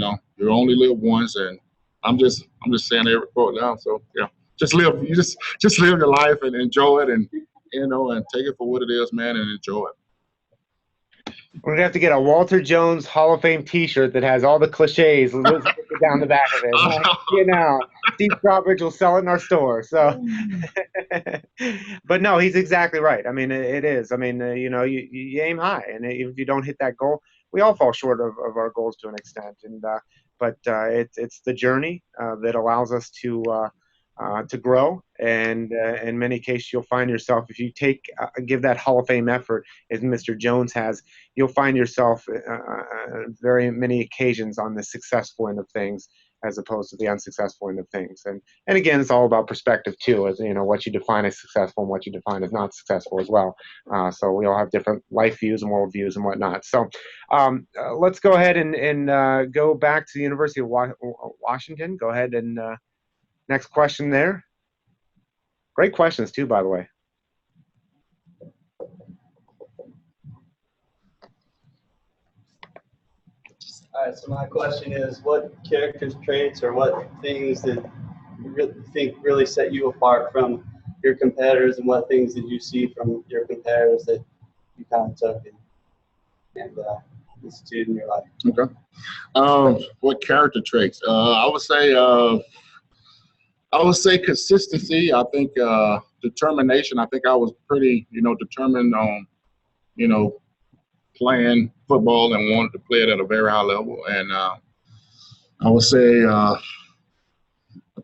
only live once, and I'm just saying every quote now. So yeah, just live. You just live your life and enjoy it, and and take it for what it is, man, and enjoy it. We're gonna have to get a Walter Jones Hall of Fame T-shirt that has all the cliches down the back of it. Steve Strawbridge will sell it in our store. So, but no, he's exactly right. I mean, it is. I mean, you aim high, and if you don't hit that goal, we all fall short of our goals to an extent. And but it's the journey that allows us to grow, and in many cases you'll find yourself, if you give that Hall of Fame effort as Mr. Jones has, you'll find yourself very many occasions on the successful end of things as opposed to the unsuccessful end of things. And again, it's all about perspective too, as what you define as successful and what you define as not successful as well. So we all have different life views and world views and whatnot. So let's go ahead and go back to the University of Washington. Go ahead and next question there. Great questions too, by the way. All right, so my question is, what character traits or what things did you think really set you apart from your competitors, and what things did you see from your competitors that you kind of took and instituted in your life? Okay. What character traits? I would say consistency. I think determination. I think I was pretty, determined on, playing football and wanted to play it at a very high level. And I would say I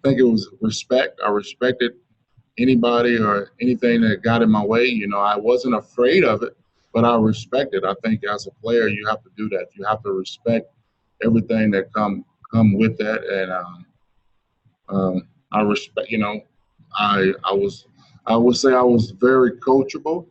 think it was respect. I respected anybody or anything that got in my way. I wasn't afraid of it, but I respected. I think as a player, you have to do that. You have to respect everything that come with that. And I respect. I would say I was very coachable.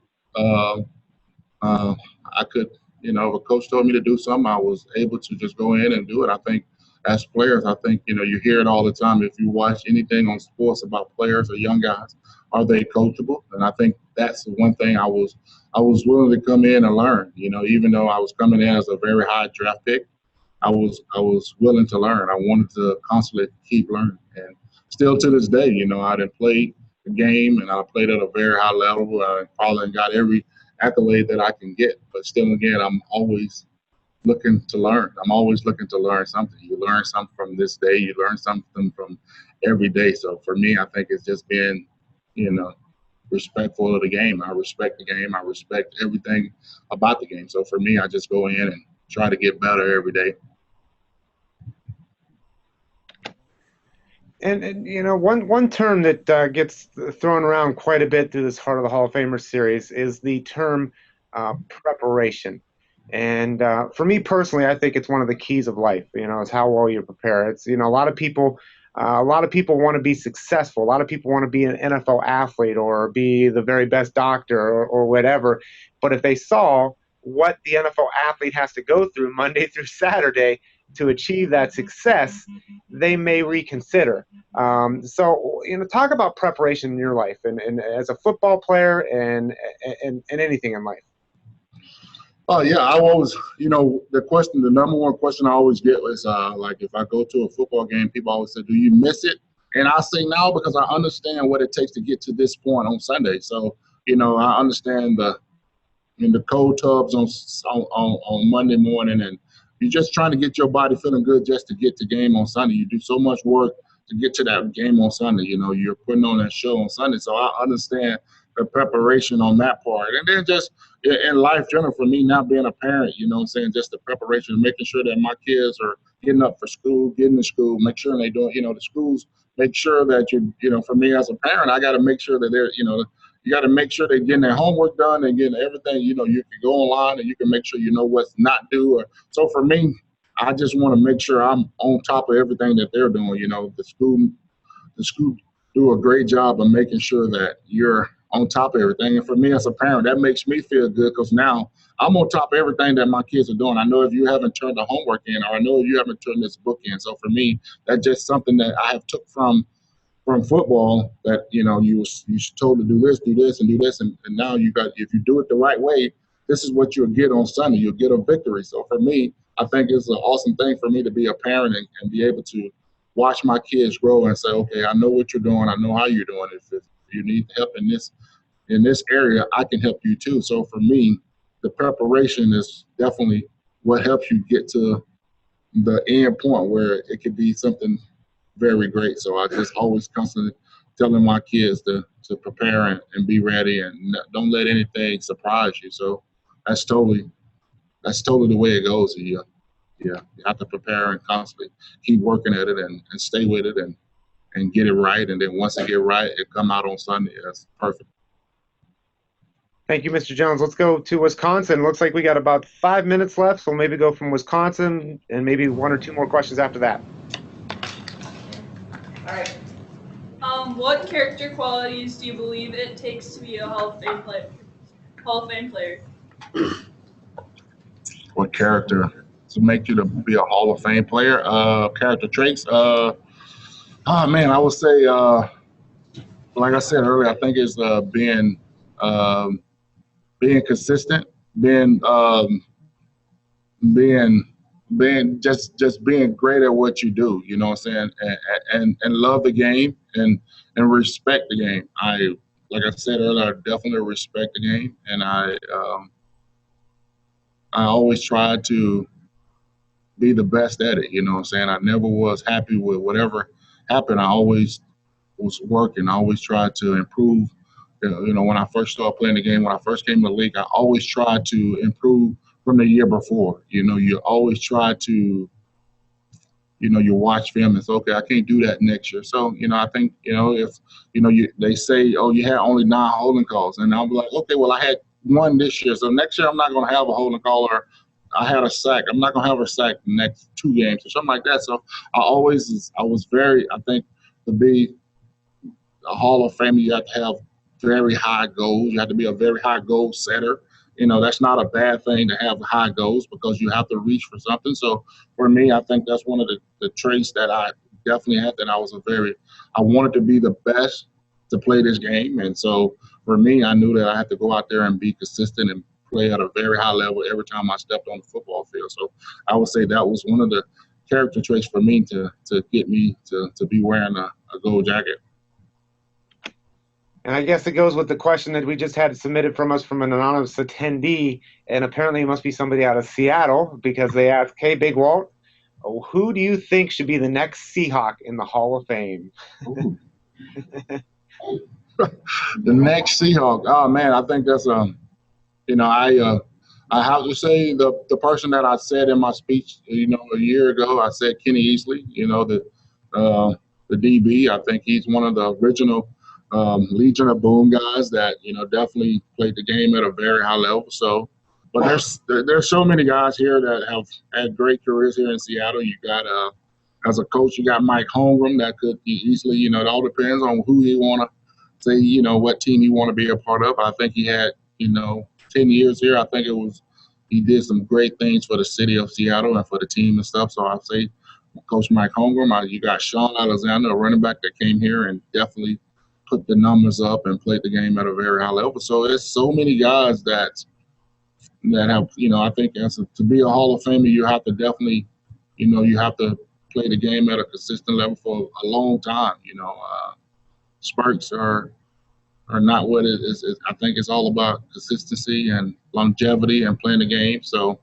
I could, if a coach told me to do something, I was able to just go in and do it. I think as players, you hear it all the time. If you watch anything on sports about players or young guys, are they coachable? And I think that's the one thing I was willing to come in and learn. Even though I was coming in as a very high draft pick, I was willing to learn. I wanted to constantly keep learning. And still to this day, I didn't play game, and I played at a very high level. I probably got every accolade that I can get, but still, again, I'm always looking to learn. I'm always looking to learn something. You learn something from this day. You learn something from every day. So for me, I think it's just being, respectful of the game. I respect the game. I respect everything about the game. So for me, I just go in and try to get better every day. And one term that gets thrown around quite a bit through this Heart of the Hall of Famer series is the term preparation. And for me personally, I think it's one of the keys of life. Is how well you prepare. It's a lot of people want to be successful. A lot of people want to be an NFL athlete or be the very best doctor or whatever. But if they saw what the NFL athlete has to go through Monday through Saturday to achieve that success, they may reconsider. So, talk about preparation in your life and as a football player and anything in life. Oh, yeah. I always, the number one question I always get is like if I go to a football game, people always say, do you miss it? And I say no, because I understand what it takes to get to this point on Sunday. So, I understand the cold tubs on Monday morning, and you're just trying to get your body feeling good just to get to game on Sunday. You do so much work to get to that game on Sunday. You're putting on that show on Sunday. So I understand the preparation on that part. And then just in life general, for me now being a parent, just the preparation, making sure that my kids are getting up for school, getting to school, make sure they're doing, the schools, make sure that for me as a parent, I got to make sure that they're, you got to make sure they're getting their homework done and getting everything. You can go online and you can make sure what's not due. So for me, I just want to make sure I'm on top of everything that they're doing. The school do a great job of making sure that you're on top of everything. And for me as a parent, that makes me feel good because now I'm on top of everything that my kids are doing. I know if you haven't turned the homework in, or I know if you haven't turned this book in. So for me, that's just something that I have took from football, that you told to do this, and now you got, if you do it the right way, this is what you'll get on Sunday. You'll get a victory. So for me, I think it's an awesome thing for me to be a parent and be able to watch my kids grow and say, okay, I know what you're doing. I know how you're doing it. If you need help in this area, I can help you too. So for me, the preparation is definitely what helps you get to the end point where it could be something very great. So I just always constantly telling my kids to prepare and be ready and don't let anything surprise you. So that's totally the way it goes. You have to prepare and constantly keep working at it and stay with it and get it right. And then once it get right, it come out on Sunday. That's perfect. Thank you, Mr. Jones. Let's go to Wisconsin. Looks like we got about 5 minutes left, so we'll maybe go from Wisconsin and maybe one or two more questions after that. All right. What character qualities do you believe it takes to be a Hall of Fame player? What character to make you to be a Hall of Fame player? Character traits. I would say, like I said earlier, I think it's being consistent, being just being great at what you do. You know what I'm saying, and love the game and respect the game. Like I said earlier, I definitely respect the game, and I always try to be the best at it. You know what I'm saying? I never was happy with whatever happened. I always was working. I always tried to improve. When I first started playing the game, when I first came to the league, I always tried to improve from the year before. You always try to, you watch film and say, okay, I can't do that next year. So, I think, if, they say, oh, you had only 9 holding calls. And I'll be like, okay, well, I had 1 this year. So next year I'm not going to have a holding call, or I had a sack. I'm not going to have a sack the next 2 games or something like that. So I think to be a Hall of Famer, you have to have very high goals. You have to be a very high goal setter. That's not a bad thing to have high goals, because you have to reach for something. So for me, I think that's one of the traits that I definitely had, that I wanted to be the best to play this game. And so for me, I knew that I had to go out there and be consistent and play at a very high level every time I stepped on the football field. So I would say that was one of the character traits for me to get me to be wearing a gold jacket. And I guess it goes with the question that we just had submitted from us from an anonymous attendee, and apparently it must be somebody out of Seattle, because they asked, "Hey, Big Walt, who do you think should be the next Seahawk in the Hall of Fame?" The next Seahawk. Oh man, I think that's I have to say the person that I said in my speech, a year ago, I said Kenny Easley. The DB. I think he's one of the original Legion of Boom guys that definitely played the game at a very high level. So, but there's so many guys here that have had great careers here in Seattle. You got as a coach, you got Mike Holmgren that could easily. It all depends on who he want to say, what team he want to be a part of. I think he had, 10 years here. I think he did some great things for the city of Seattle and for the team and stuff. So I'd say Coach Mike Holmgren. You got Sean Alexander, a running back that came here and definitely put the numbers up and played the game at a very high level. So there's so many guys that have, I think to be a Hall of Famer, you have to definitely, you have to play the game at a consistent level for a long time. Spurts are not what it is. I think it's all about consistency and longevity and playing the game. So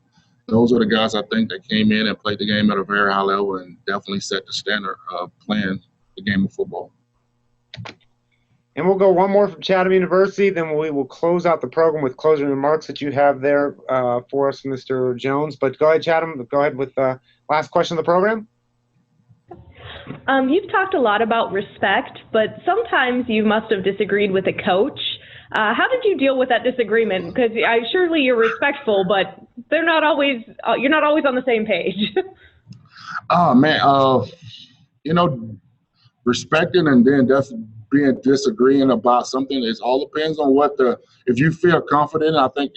those are the guys I think that came in and played the game at a very high level and definitely set the standard of playing the game of football. And we'll go one more from Chatham University, then we will close out the program with closing remarks that you have there for us, Mr. Jones. But go ahead, Chatham. Go ahead with the last question of the program. You've talked a lot about respect, but sometimes you must have disagreed with a coach. How did you deal with that disagreement? Because surely you're respectful, but you're not always on the same page. Oh man, respecting and then being disagreeing about something, it all depends on if you feel confident. I think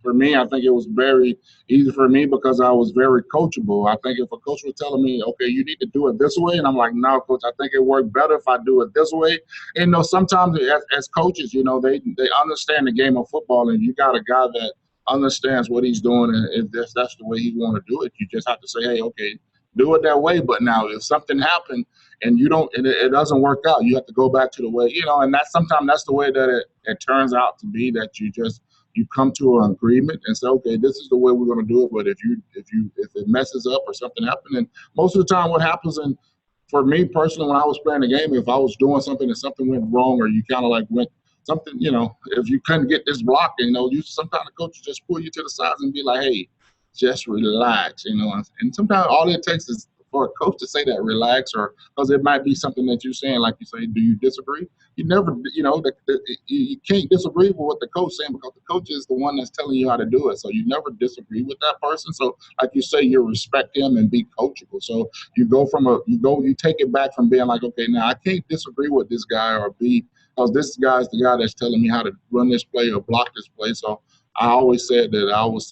for me, I think it was very easy for me because I was very coachable. I think if a coach was telling me, okay, you need to do it this way, and I'm like, no, coach, I think it worked better if I do it this way. And sometimes as coaches, they understand the game of football, and you got a guy that understands what he's doing, and if that's the way he want to do it, you just have to say, hey, okay, do it that way. But now if something happened and it doesn't work out, you have to go back to the way, and sometimes that's the way that it turns out to be, that you come to an agreement and say, okay, this is the way we're going to do it. But if it messes up or something happened, and most of the time what happens, and for me personally, when I was playing the game, if I was doing something and something went wrong, or you kind of like went something, if you couldn't get this block, sometimes the coach just pull you to the sides and be like, hey, just relax, and sometimes all it takes is for a coach to say that, relax, or because it might be something that you're saying, like you say, do you disagree? You never, you can't disagree with what the coach saying, because the coach is the one that's telling you how to do it. So you never disagree with that person. So like you say, you respect him and be coachable. So you take it back from being like, okay, now I can't disagree with this guy because this guy's the guy that's telling me how to run this play or block this play. So I always said I was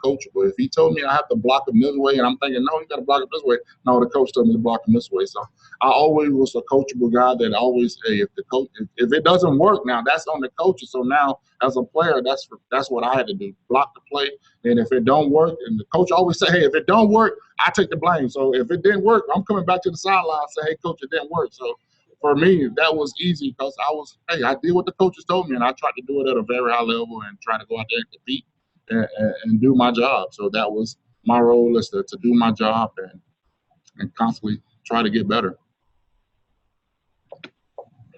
coachable. If he told me I have to block him this way, and I'm thinking, no, you got to block him this way. No, the coach told me to block him this way. So I always was a coachable guy that always, hey, if it doesn't work, now that's on the coaches. So now as a player, that's what I had to do, block the play. And if it don't work, and the coach always say, hey, if it don't work, I take the blame. So if it didn't work, I'm coming back to the sideline and say, hey, coach, it didn't work. So for me, that was easy because I did what the coaches told me, and I tried to do it at a very high level and try to go out there and compete and do my job. So that was my role, is to do my job and constantly try to get better.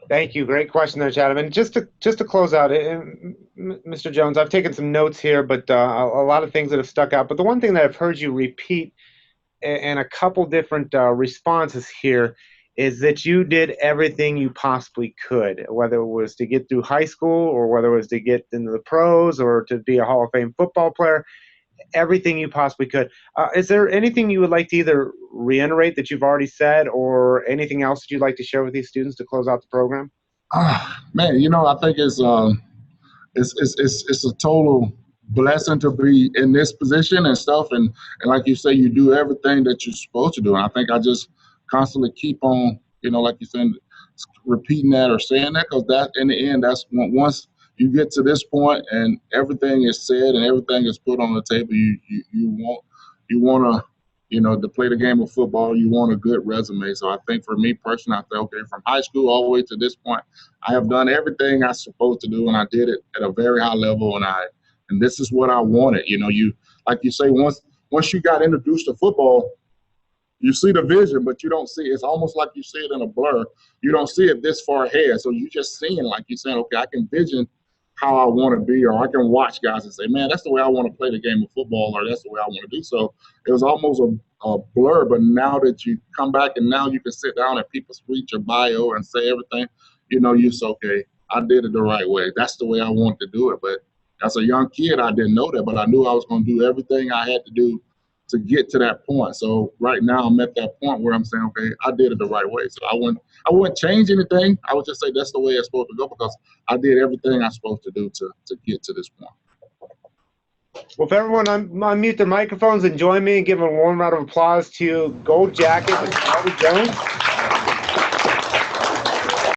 Thank you. Great question there, Chatham. And just to close out, Mr. Jones, I've taken some notes here, but a lot of things that have stuck out. But the one thing that I've heard you repeat in a couple different responses here is that you did everything you possibly could, whether it was to get through high school or whether it was to get into the pros or to be a Hall of Fame football player, everything you possibly could. Is there anything you would like to either reiterate that you've already said, or anything else that you'd like to share with these students to close out the program? Man, I think it's a total blessing to be in this position and stuff. And like you say, you do everything that you're supposed to do. And I think I just constantly keep on, like you said, repeating that or saying that, because that in the end, that's once you get to this point and everything is said and everything is put on the table, you want to to play the game of football, you want a good resume. So I think for me personally, I think, okay, from high school all the way to this point, I have done everything I'm supposed to do, and I did it at a very high level, and this is what I wanted. You like you say, once you got introduced to football, you see the vision, but you don't see it. It's almost like you see it in a blur. You don't see it this far ahead. So you just seeing, like you're saying, okay, I can vision how I want to be, or I can watch guys and say, man, that's the way I want to play the game of football, or that's the way I want to do. So it was almost a blur, but now that you come back and now you can sit down and people read your bio and say everything, you say, okay, I did it the right way. That's the way I wanted to do it. But as a young kid, I didn't know that, but I knew I was going to do everything I had to do to get to that point. So right now I'm at that point where I'm saying, okay, I did it the right way. So I wouldn't change anything. I would just say that's the way it's supposed to go, because I did everything I'm supposed to do to get to this point. Well, if everyone unmute their microphones and join me and give a warm round of applause to Gold Jacket and Untitled Jones.